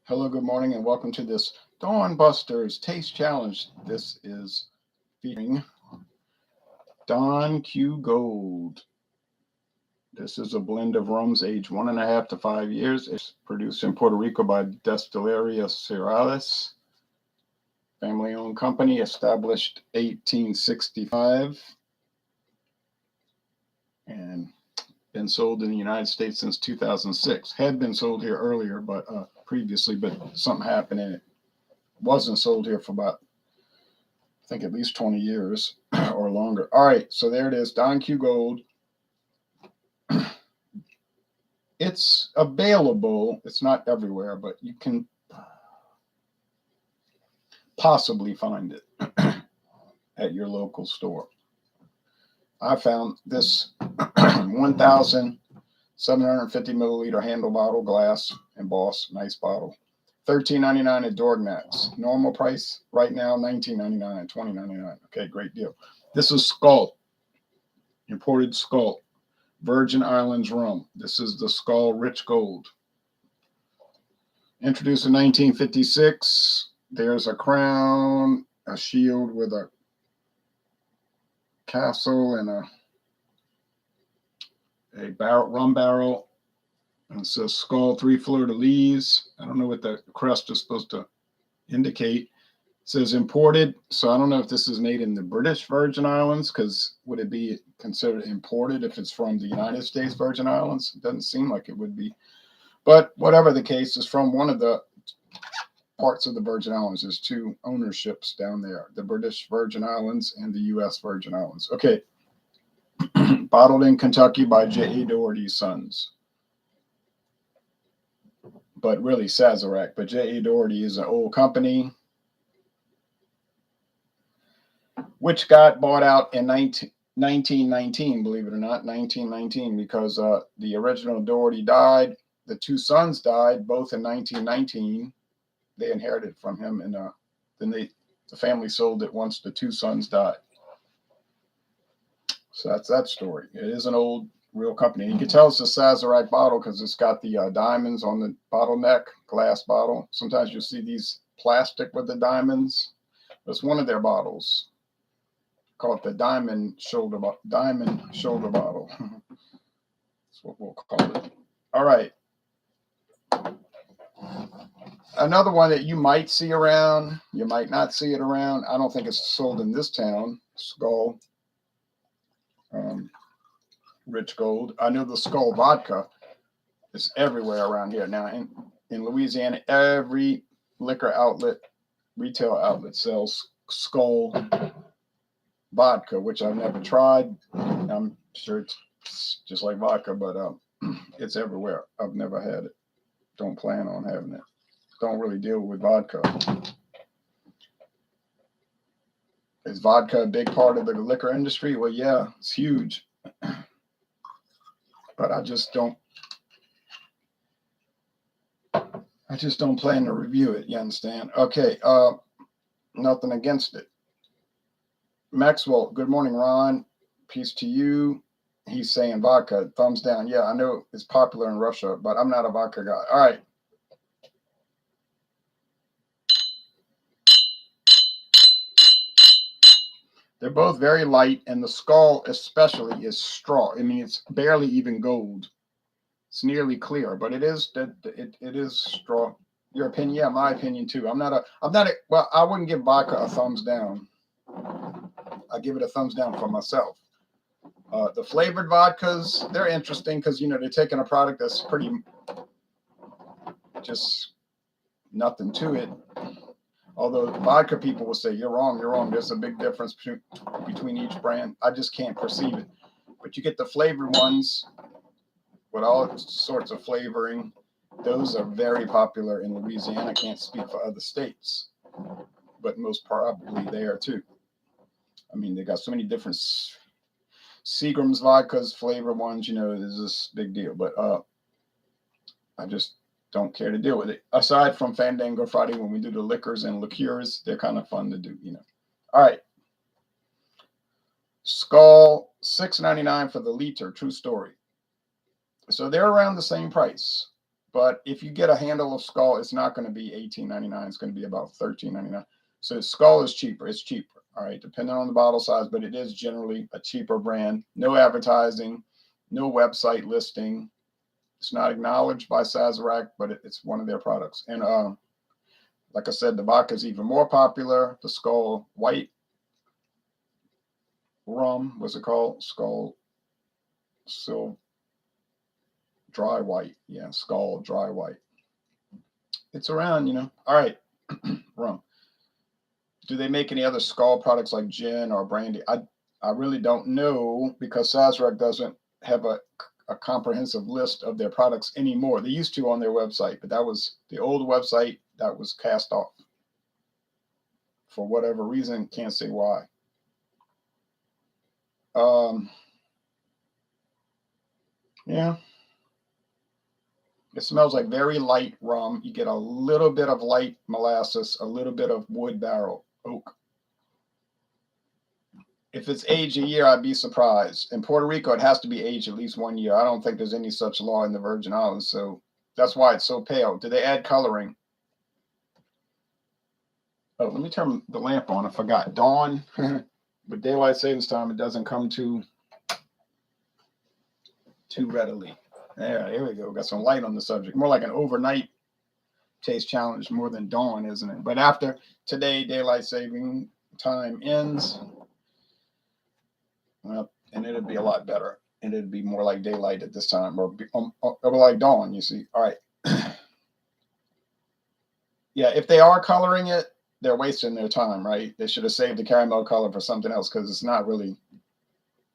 Hello, good morning, and welcome to this Dawn Busters Taste Challenge. This is featuring Don Q Gold. This is a blend of rums aged 1.5 to 5 years. It's produced in Puerto Rico by Destilería Serrallés, family-owned company, established 1865, and been sold in the United States since 2006. Had been sold here earlier, but previously, but something happened and it wasn't sold here for about, I think, at least 20 years or longer. All right, so there it is, Don Q Gold. It's available. It's not everywhere, but you can possibly find it at your local store. I found this 1,750 milliliter handle bottle, glass embossed, nice bottle. $13.99 at Dorgnax. Normal price right now $19.99, $20.99. Okay, great deal. This is Skol, imported Skol, Virgin Islands rum. This is the Skol Rich Gold. Introduced in 1956. There's a crown, a shield with a castle and a rum barrel. And it says Skol 3 Fleur de Lis. I don't know what the crest is supposed to indicate. It says imported. So I don't know if this is made in the British Virgin Islands, because would it be considered imported if it's from the United States Virgin Islands? It doesn't seem like it would be. But whatever the case, is from one of the parts of the Virgin Islands. There's two ownerships down there, the British Virgin Islands and the U.S. Virgin Islands. Okay. Bottled in Kentucky by J.A. Doherty's sons. But really Sazerac. But J.A. Doherty is an old company which got bought out in 1919, believe it or not, 1919, because the original Doherty died. The two sons died, both in 1919. They inherited from him, and then the family sold it once the two sons died. So that's that story. It is an old, real company. You can tell it's a Sazerac bottle because it's got the diamonds on the bottleneck, glass bottle. Sometimes you'll see these plastic with the diamonds. It's one of their bottles, called the diamond shoulder bottle. That's what we'll call it. All right. Another one that you might see around, you might not see it around. I don't think it's sold in this town. Skol, Rich Gold. I know the Skol vodka is everywhere around here now. In Louisiana, every liquor outlet, retail outlet sells Skol vodka, which I've never tried. I'm sure it's just like vodka, but it's everywhere. I've never had it. Don't plan on having it. Don't really deal with vodka. Is vodka a big part of the liquor industry? Well, yeah, it's huge. But I just don't plan to review it, you understand? Okay, nothing against it. Maxwell, good morning, Ron. Peace to you. He's saying vodka, thumbs down. Yeah, I know it's popular in Russia, but I'm not a vodka guy. All right. They're both very light, and the Skol especially is straw. I mean, it's barely even gold. It's nearly clear, but it is straw. Your opinion? Yeah, my opinion too. Well, I wouldn't give vodka a thumbs down. I give it a thumbs down for myself. The flavored vodkas, they're interesting because, they're taking a product that's pretty just nothing to it. Although vodka people will say, you're wrong. There's a big difference between each brand. I just can't perceive it. But you get the flavored ones with all sorts of flavoring. Those are very popular in Louisiana. I can't speak for other states, but most probably there too. I mean, they got so many different Seagram's vodkas, flavor ones, there's this big deal. But I just don't care to deal with it. Aside from Fandango Friday, when we do the liquors and liqueurs, they're kind of fun to do, All right. Skol, $6.99 for the liter. True story. So they're around the same price. But if you get a handle of Skol, it's not going to be $18.99. It's going to be about $13.99. So Skol is cheaper. It's cheaper. All right, depending on the bottle size, but it is generally a cheaper brand. No advertising, no website listing. It's not acknowledged by Sazerac, but it's one of their products. And like I said, the vodka is even more popular. The Skol White rum, what's it called? Skol Dry White. Yeah, Skol Dry White. It's around, All right, rum. Do they make any other Skol products like gin or brandy? I really don't know because Sazerac doesn't have a comprehensive list of their products anymore. They used to on their website, but that was the old website that was cast off for whatever reason. Can't say why. Yeah. It smells like very light rum. You get a little bit of light molasses, a little bit of wood barrel oak. If it's aged a year, I'd be surprised. In Puerto Rico, it has to be aged at least 1 year. I don't think there's any such law in the Virgin Islands, so that's why it's so pale. Do they add coloring? Oh, let me turn the lamp on. I forgot. Dawn. With daylight savings time, it doesn't come too readily. There we go. Got some light on the subject. More like an overnight taste challenge more than dawn, isn't it? But after today, daylight saving time ends, well, and it'd be a lot better. And it'd be more like daylight at this time, or like dawn, you see. All right. Yeah, if they are coloring it, they're wasting their time, right? They should have saved the caramel color for something else because it's not really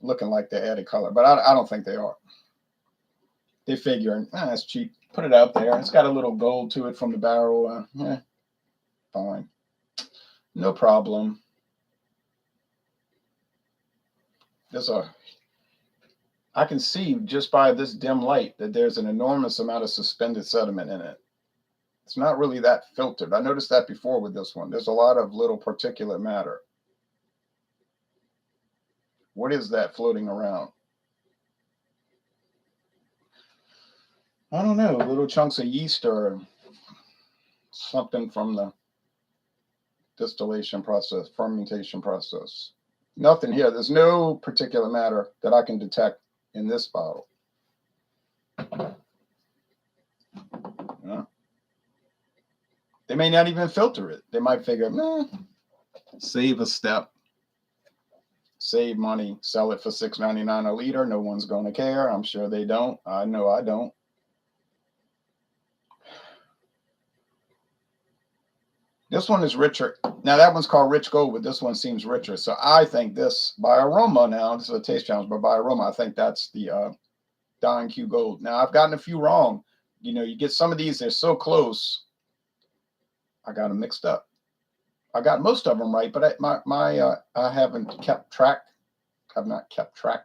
looking like they added color. But I don't think they are. They figure, it's cheap. Put it out there. It's got a little gold to it from the barrel. Fine. No problem. I can see just by this dim light that there's an enormous amount of suspended sediment in it. It's not really that filtered. I noticed that before with this one. There's a lot of little particulate matter. What is that floating around? I don't know, little chunks of yeast or something from the distillation process, fermentation process. Nothing here. There's no particulate matter that I can detect in this bottle. Yeah. They may not even filter it. They might figure, save a step, save money, sell it for $6.99 a liter. No one's going to care. I'm sure they don't. I know I don't. This one is richer. Now, that one's called Rich Gold, but this one seems richer. So I think this, by aroma now, this is a taste challenge, but by aroma, I think that's the Don Q Gold. Now, I've gotten a few wrong. You get some of these, they're so close. I got them mixed up. I got most of them right, but I haven't kept track. I've not kept track.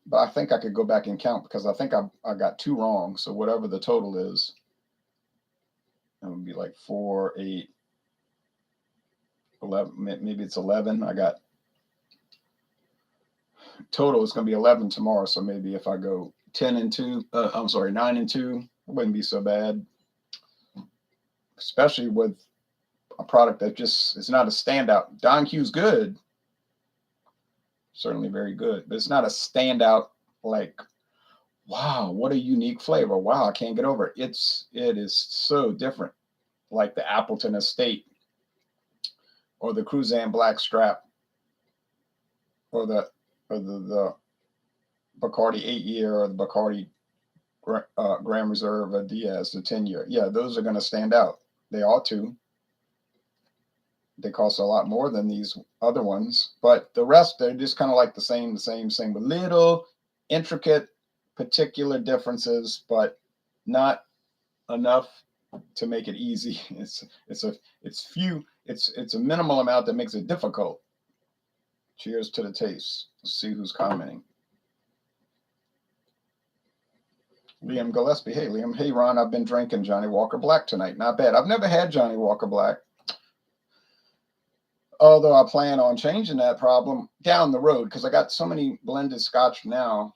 But I think I could go back and count because I think I got 2 wrong. So whatever the total is, it would be like 4, 8, 11. Maybe it's 11. I got total is going to be 11 tomorrow. So maybe if I go 10 and 2, 9 and 2, it wouldn't be so bad. Especially with a product that just is not a standout. Don Q's good. Certainly very good. But it's not a standout like, wow, what a unique flavor. Wow, I can't get over it. It is so different. Like the Appleton Estate or the Cruzan Blackstrap or the Bacardi 8-year or the Bacardi Grand Reserve Diaz, the 10-year. Yeah, those are going to stand out. They ought to. They cost a lot more than these other ones, but the rest, they're just kind of like the same with little intricate particular differences, but not enough to make it easy. It's a minimal amount that makes it difficult. Cheers to the taste. Let's see who's commenting. Liam Gillespie. Hey, Liam. Hey, Ron. I've been drinking Johnny Walker Black tonight. Not bad. I've never had Johnny Walker Black. Although I plan on changing that problem down the road because I got so many blended scotch now.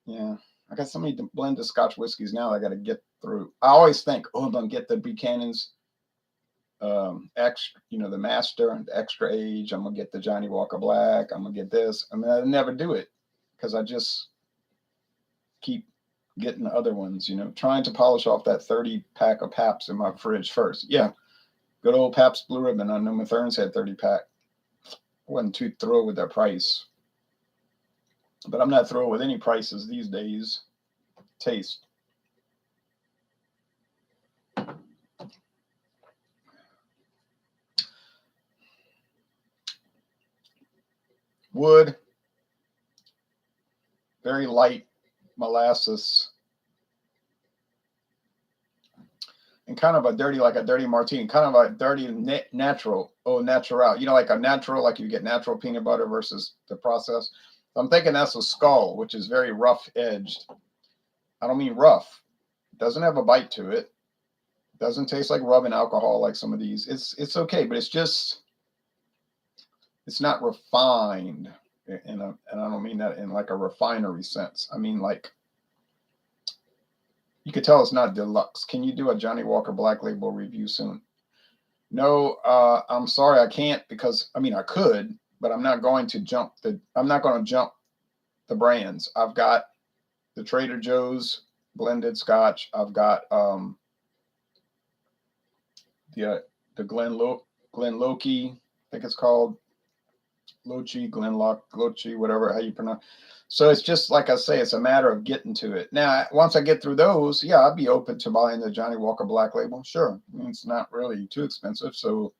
Yeah, I got so many blended Scotch whiskeys now I got to get through. I always think, oh, I'm going to get the Buchanan's extra, the master, the extra age. I'm going to get the Johnny Walker Black. I'm going to get this. I mean, I never do it because I just keep getting the other ones, trying to polish off that 30 pack of Paps in my fridge first. Yeah. Good old Pabst Blue Ribbon. I know my Therns had 30 pack. I wasn't too thrilled with their price. But I'm not thrilled with any prices these days. Taste. Wood. Very light molasses. And kind of a dirty martini, kind of a dirty natural, natural. Like a natural, like you get natural peanut butter versus the process. So I'm thinking that's a Skol, which is very rough edged. I don't mean rough. It doesn't have a bite to it. It doesn't taste like rubbing alcohol like some of these. It's okay, but it's not refined. And I don't mean that in like a refinery sense. I mean like, you could tell it's not deluxe. Can you do a Johnny Walker Black Label review soon? No, I'm sorry, I can't because I could, but I'm not going to jump the brands. I've got the Trader Joe's blended Scotch. I've got the Glenlochy, I think it's called Glenlochy, whatever how you pronounce. So it's just like I say, it's a matter of getting to it. Now, once I get through those, yeah, I'd be open to buying the Johnny Walker Black Label. Sure, it's not really too expensive, so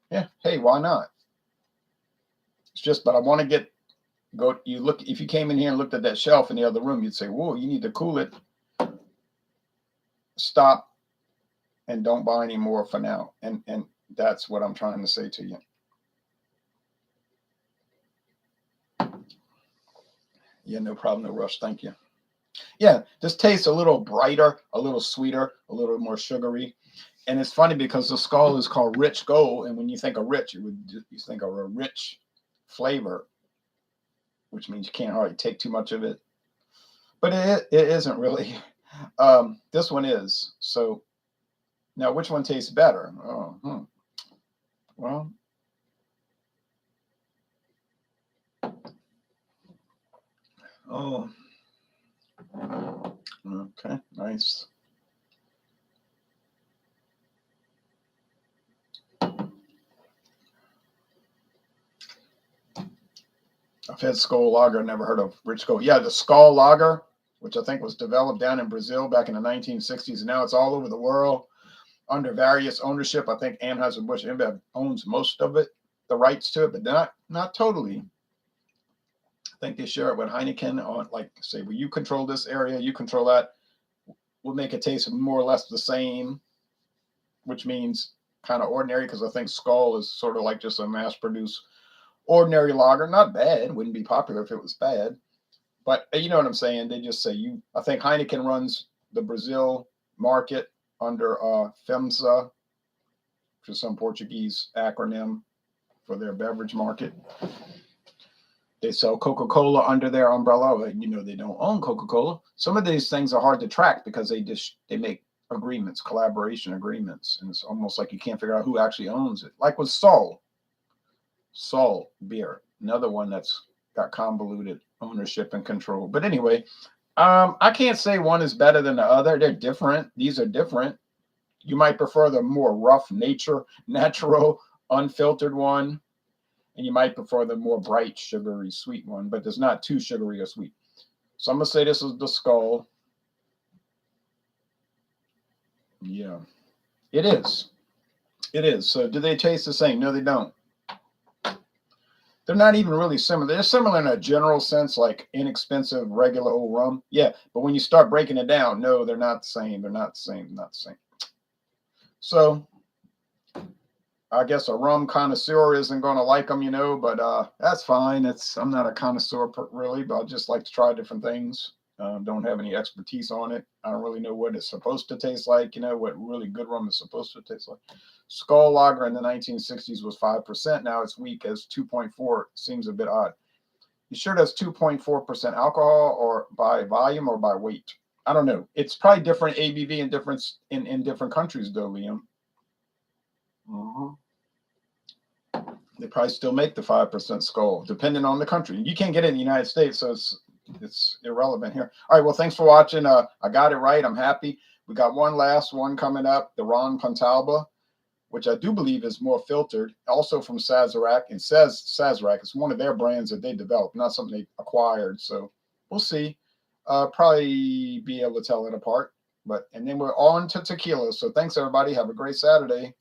yeah, hey, why not? It's just, but I want to you look, if you came in here and looked at that shelf in the other room, you'd say, whoa, you need to cool it. Stop and don't buy any more for now. And that's what I'm trying to say to you. Yeah, no problem, no rush. Thank you. Yeah, this tastes a little brighter, a little sweeter, a little more sugary. And it's funny because the Skol is called Rich Gold. And when you think of rich, you think of a rich flavor, which means you can't hardly take too much of it. But it isn't really. This one is. So now which one tastes better? Well, okay, nice. I've had Skol Lager, never heard of Rich Gold. Yeah, the Skol Lager, which I think was developed down in Brazil back in the 1960s, and now it's all over the world under various ownership. I think Anheuser-Busch InBev owns most of it, the rights to it, but not totally. I think they share it with Heineken on, like, say, well, you control this area, you control that. We'll make it taste more or less the same, which means kind of ordinary, because I think Skol is sort of like just a mass-produced ordinary lager. Not bad. Wouldn't be popular if it was bad. But you know what I'm saying? They just say I think Heineken runs the Brazil market under FEMSA, which is some Portuguese acronym for their beverage market. They sell Coca-Cola under their umbrella. They don't own Coca-Cola. Some of these things are hard to track because they make agreements, collaboration agreements. And it's almost like you can't figure out who actually owns it. Like with Sol beer, another one that's got convoluted ownership and control. But anyway, I can't say one is better than the other. They're different. These are different. You might prefer the more rough natural, unfiltered one. And you might prefer the more bright, sugary, sweet one. But there's not too sugary or sweet. So I'm going to say this is the Skol. Yeah, it is. It is. So do they taste the same? No, they don't. They're not even really similar. They're similar in a general sense, like inexpensive, regular old rum. Yeah, but when you start breaking it down, no, they're not the same. They're not the same. Not the same. So I guess a rum connoisseur isn't going to like them, but that's fine. I'm not a connoisseur really, but I just like to try different things. Don't have any expertise on it. I don't really know what it's supposed to taste like, what really good rum is supposed to taste like. Skol Lager in the 1960s was 5%. Now it's weak as 2.4. Seems a bit odd. You sure that's 2.4% alcohol, or by volume or by weight? I don't know. It's probably different ABV in different countries, though, Liam. They probably still make the 5% Skol, depending on the country. You can't get it in the United States, so it's irrelevant here. All right, well, thanks for watching. I got it right. I'm happy. We got one last one coming up, the Ron Pontalba, which I do believe is more filtered, also from Sazerac. It says Sazerac. It's one of their brands that they developed, not something they acquired. So we'll see. Probably be able to tell it apart. And then we're on to tequila. So thanks, everybody. Have a great Saturday.